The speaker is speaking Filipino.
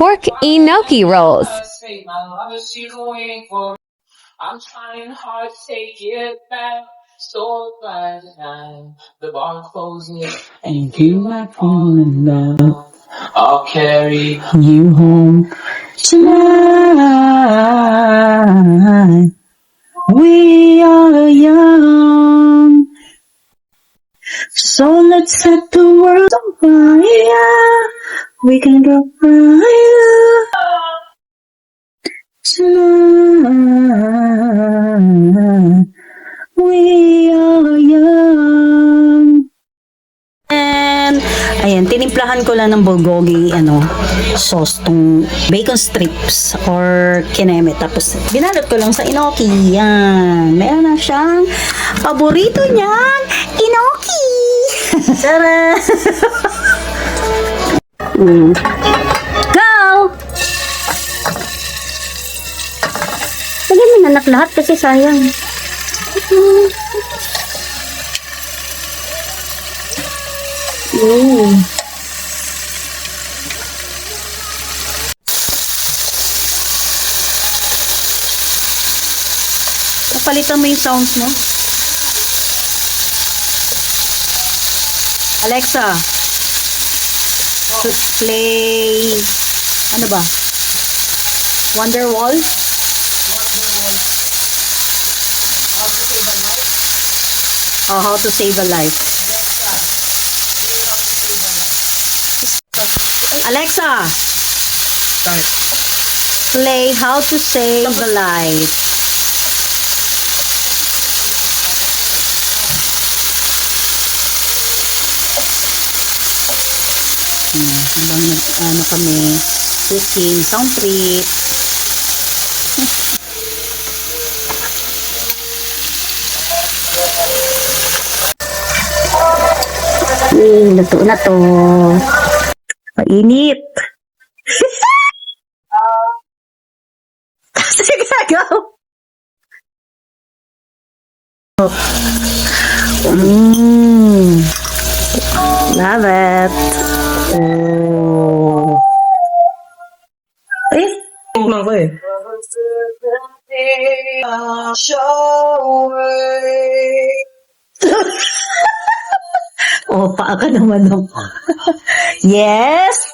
pork enoki rolls. I'm trying hard to take it back. So glad the bar closes and you might fall in love. I'll carry you home tonight. We are young, so let's set the world on fire. We can go higher tonight. We are young. And ayan, tinimplahan ko lang ng bulgogi sauce tong bacon strips or kineme, tapos binalot ko lang sa enoki. Yan, meron na siyang paborito niyang enoki. Tara. Go! Lagyan mo na anak lahat kasi sayang. Napalitan mo yung sounds mo. Alexa, play ano ba? Wonderwall? Oh, how to save a life. Alexa, play how to save a life. Habang kami cooking, sound trip. Luto na to. Mainit. Sige, go. Love it. Oh. Eh? Tingnan ko eh. Oh, paa ka naman. Yes.